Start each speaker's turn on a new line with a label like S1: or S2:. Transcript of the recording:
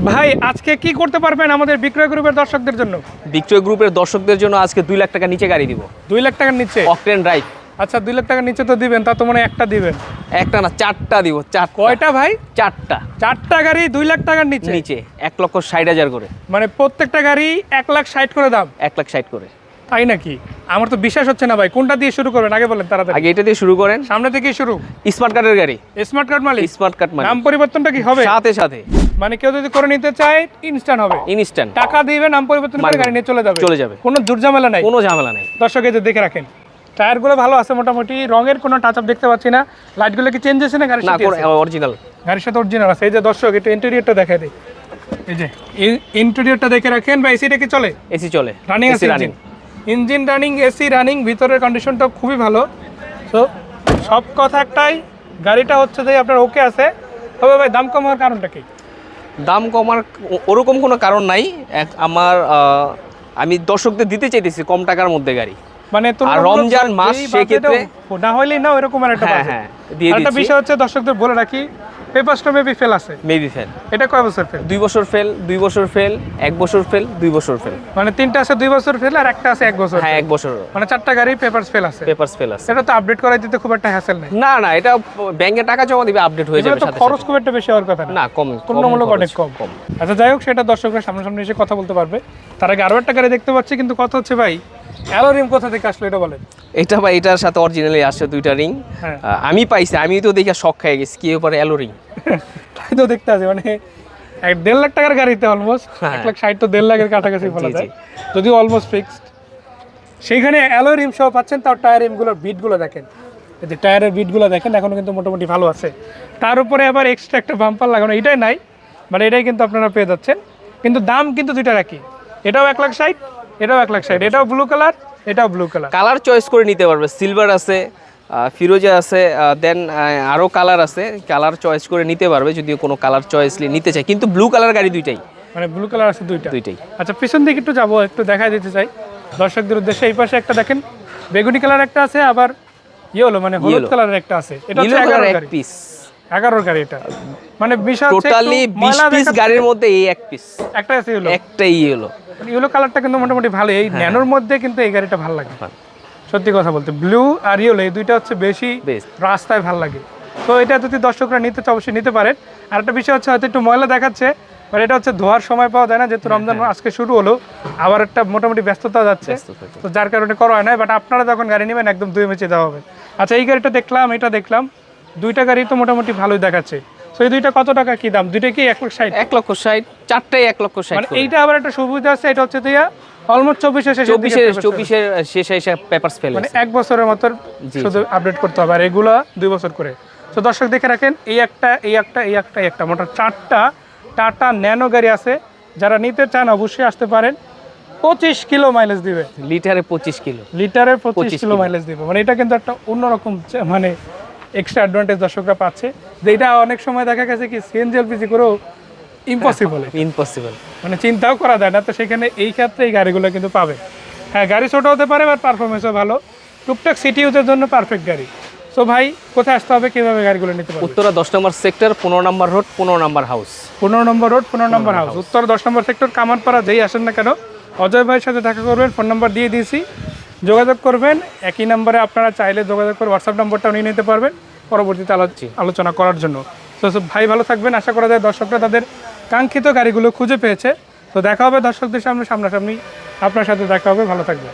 S1: ভাই আজকে কি করতে পারবেন আমাদের বিক্রয় গ্রুপের দর্শকদের জন্য?
S2: বিক্রয় গ্রুপের দর্শকদের জন্য আজকে 2 লাখ টাকা নিচে গাড়ি দিব।
S1: 2 লাখ টাকার নিচে
S2: অকটেন ড্রাইভ।
S1: আচ্ছা 2 লাখ টাকার নিচে তো দিবেন, তা তো মনে হয় একটা দিবেন।
S2: একটা না, 4টা দিব। 4
S1: কয়টা ভাই?
S2: 4টা।
S1: 4টা গাড়ি 2 লাখ টাকার নিচে?
S2: নিচে 1,60,000 করে।
S1: মানে প্রত্যেকটা গাড়ি 1,60,000 করে দাম?
S2: 1,60,000 করে।
S1: তাই নাকি? আমার তো বিশ্বাস হচ্ছে না ভাই। কোনটা দিয়ে শুরু করবেন আগে বলেন তাড়াতাড়ি।
S2: আগে এটা দিয়ে শুরু করেন।
S1: সামনে থেকে শুরু।
S2: স্মার্ট কার্ডের গাড়ি।
S1: স্মার্ট কার্ড মালিক?
S2: স্মার্ট কার্ড মালিক।
S1: নাম পরিবর্তনটা কি হবে?
S2: সাথে সাথে।
S1: মানে কেউ যদি করে নিতে চায় ইনস্ট্যান্ট হবে?
S2: ইনস্ট্যান্ট।
S1: টাকা দিবেন, নাম পরিবর্তন করে গাড়ি নিয়ে চলে যাবে?
S2: চলে যাবে।
S1: কোনো ঝামেলা নাই?
S2: কোনো ঝামেলা নাই।
S1: দর্শক এই যে দেখে রাখেন, টায়ারগুলো ভালো আছে মোটামুটি, রঙের কোনো টাচ আপ দেখতে পাচ্ছি না। লাইটগুলো কি চেঞ্জ হয়েছে না গাড়ির
S2: না,
S1: সাথে?
S2: অরিজিনাল।
S1: গাড়ির সাথে অরিজিনাল আছে। এই যে দর্শক একটু ইন্টেরিয়রটা দেখাই দিই। এই যে ইন্টেরিয়রটা দেখে রাখেন। বা এসিটা কি চলে?
S2: এসি চলে।
S1: রানিং আছে? ইঞ্জিন রানিং, এসি রানিং, ভিতরের কন্ডিশনটা খুবই ভালো। তো সব কথা একটাই, গাড়িটা হচ্ছে যে আপনার ওকে আছে। তবে ভাই দাম কম হওয়ার কারণটা কি?
S2: দাম কমার ওরকম কোনো কারণ নাই। আমি দর্শকদের দিতে চাইতেছি কম টাকার মধ্যে গাড়ি।
S1: মানে
S2: আর রমজান মাস, সেক্ষেত্রে
S1: না হইলেই না এরকম একটা বাজেট।
S2: হ্যাঁ দিয়ে
S1: একটা
S2: দিচ্ছি।
S1: বিষয় হচ্ছে দর্শকদের বলে রাখি, পেপারসটা মেবি ফেল আছে।
S2: Maybe fail.
S1: এটা কয় বছর ফেল?
S2: 2 বছর ফেল, 2 বছর ফেল, 1 বছর ফেল, 2 বছর ফেল।
S1: মানে 3টা আছে 2 বছর ফেল আর একটা আছে 1 বছর।
S2: হ্যাঁ 1 বছর।
S1: মানে 4টা গাড়ি পেপারস ফেল আছে।
S2: পেপারস ফেল আছে।
S1: এটা তো আপডেট করাই দিতে খুব একটা হ্যাসেল নাই।
S2: না এটা ব্যাংকে টাকা জমা দিবে, আপডেট হয়ে যাবে
S1: তো
S2: সাথে
S1: খরচ
S2: সাথে।
S1: খুব একটা বেশি হওয়ার কথা
S2: না, কম।
S1: তুলনামূলক অনেক কম। আচ্ছা যাই হোক, সেটা দর্শকরা সামনাসামনি এসে কথা বলতে পারবে। তার আগে আরো একটা গাড়ি দেখতে পাচ্ছি, কিন্তু কথা হচ্ছে ভাই অ্যালোরিম কোথা থেকে আসলো এটা বলেন।
S2: এটা ভাই এটার সাথে অরিজিনালি আসছে 2টা রিং।
S1: হ্যাঁ।
S2: আমি পাইছি, আমি তো দেখে শক খেয়ে গেছি কি ব্যাপারে অ্যালো রিং।
S1: তাই তো দেখতে আছে, মানে 1.5 লাখ টাকার গাড়িতে অলমোস্ট 1,60,000 তো 1.5 লাখের কাছাকাছি বলা যায়, যদিও অলমোস্ট ফিক্সড। সেইখানে অ্যালয় রিম সহ পাচ্ছেন। তাও টায়ার রিমগুলোর বিটগুলো দেখেন, এই যে টায়ারের বিটগুলো দেখেন, এখনো কিন্তু মোটামুটি ভালো আছে। তার উপরে আবার এক্সট্রা একটা বাম্পার লাগানো, এটাই নাই, মানে এটাই কিন্তু আপনারা পেয়ে যাচ্ছেন। কিন্তু দাম কিন্তু দুইটা রাখি, এটাও 1,60,000, এটাও 1,60,000, এটাও ব্লু কালার, এটাও ব্লু কালার।
S2: কালার চয়েস করে নিতে পারবে। সিলভার আছে, ফিরোজা আছে, দেন আরও কালার আছে। কালার চয়েস করে নিতে পারবে যদি কোনো কালার চয়েসলি নিতে চাই। কিন্তু ব্লু কালার গাড়ি দুইটাই।
S1: মানে ব্লু কালার আছে দুইটাই।
S2: আচ্ছা
S1: পিছন দিকে একটু যাবো, একটু দেখাই দিতে চাই দর্শকদের উদ্দেশ্যে। এই পাশে একটা দেখেন বেগুনি কালার একটা আছে, আবার ইয়েলো মানে হলুদ কালারের একটা আছে। এটা হচ্ছে 11 গাড়ি, 11 গাড়ি। এটা মানে বিষয় হচ্ছে
S2: টোটালি 20 পিস গাড়ির মধ্যে এই এক পিস,
S1: একটা আছে ইয়েলো,
S2: একটাই ইয়েলো।
S1: মানে ইয়েলো কালারটা কিন্তু মোটামুটি ভালো। এই ন্যানোর মধ্যে কিন্তু এই গাড়িটা ভালো লাগে সত্যি কথা বলতে। ব্লু আর ইয়েলো এই দুইটা হচ্ছে বেশি রাস্তায় ভালো লাগে। তো এটা যদি দর্শকরা নিতে চায় অবশ্যই নিতে পারেন। আর একটা বিষয় হচ্ছে হয়তো একটু ময়লা দেখাচ্ছে, মানে এটা হচ্ছে ধোয়ার সময় পাওয়া যায় না, যেহেতু রমজান আজকে শুরু হলো, আবার একটা মোটামুটি ব্যস্ততা যাচ্ছে, তো যার কারণে করা হয় না। বাট আপনারা যখন গাড়ি নেবেন একদম 2 মেচে দেওয়া হবে। আচ্ছা এই গাড়িটা দেখলাম, এটা দেখলাম, দুইটা গাড়ি তো মোটামুটি ভালোই দেখাচ্ছে। তো এই দুইটা কত টাকা কি দাম? দুইটা কি 1,60,000?
S2: 1,60,000, চারটাই 1,60,000।
S1: মানে এইটা আবার একটা সুবিধা আছে, এটা হচ্ছে দিয়া অলমোস্ট 24
S2: শেষে পেপারস ফেল,
S1: মানে 1 বছরের মতো শুধু আপডেট করতে হবে, আর এগুলো 2 বছর করে। তো দর্শক দেখে রাখেন, এই একটা মোট 4টা টাটা ন্যানো গাড়ি আছে। যারা নিতে চান অবশ্যই আসতে পারেন। 25 কিলো মাইলেজ দিবে,
S2: লিটারে 25 কিলো,
S1: লিটারে 25 কিলো মাইলেজ দিবে। মানে এটা কিন্তু একটা অন্যরকম মানে এক্সট্রা অ্যাডভান্টেজ দর্শকরা পাচ্ছে, যে এটা অনেক সময় দেখা গেছে কি সিএনজি এলপিজি করেও ইম্পসিবল, মানে চিন্তাও করা যায় না। তো সেখানে এই ক্ষেত্রে এই গাড়িগুলো কিন্তু পাবে। হ্যাঁ গাড়ি ছোটো হতে পারে, বাট পারফরমেন্সও ভালো, টুকটাক সিটি ইউজের জন্য পারফেক্ট গাড়ি। তো ভাই কোথায় আসতে হবে, কীভাবে গাড়িগুলো নিতে পারবে?
S2: উত্তরা 10 নম্বর সেক্টর, 15 নম্বর রোড, 15 নম্বর হাউস।
S1: 15 নম্বর রোড, 15 নম্বর হাউস, উত্তরা 10 নম্বর সেক্টর, কামারপাড়া। যেই আসেন না কেন অজয় ভাইয়ের সাথে দেখা করবেন, ফোন নাম্বার দিয়ে দিয়েছি, যোগাযোগ করবেন। একই নাম্বারে আপনারা চাইলে যোগাযোগ করে হোয়াটসঅ্যাপ নাম্বারটাও নিয়ে নিতে পারবেন পরবর্তীতে আলোচনা করার জন্য। তো ভাই ভালো থাকবেন। আশা করা যায় দর্শকরা তাদের কাঙ্ক্ষিত গাড়িগুলো খুঁজে পেয়েছে। তো দেখা হবে দর্শকদের সামনাসামনি, আপনার সাথে দেখা হবে। ভালো থাকবেন।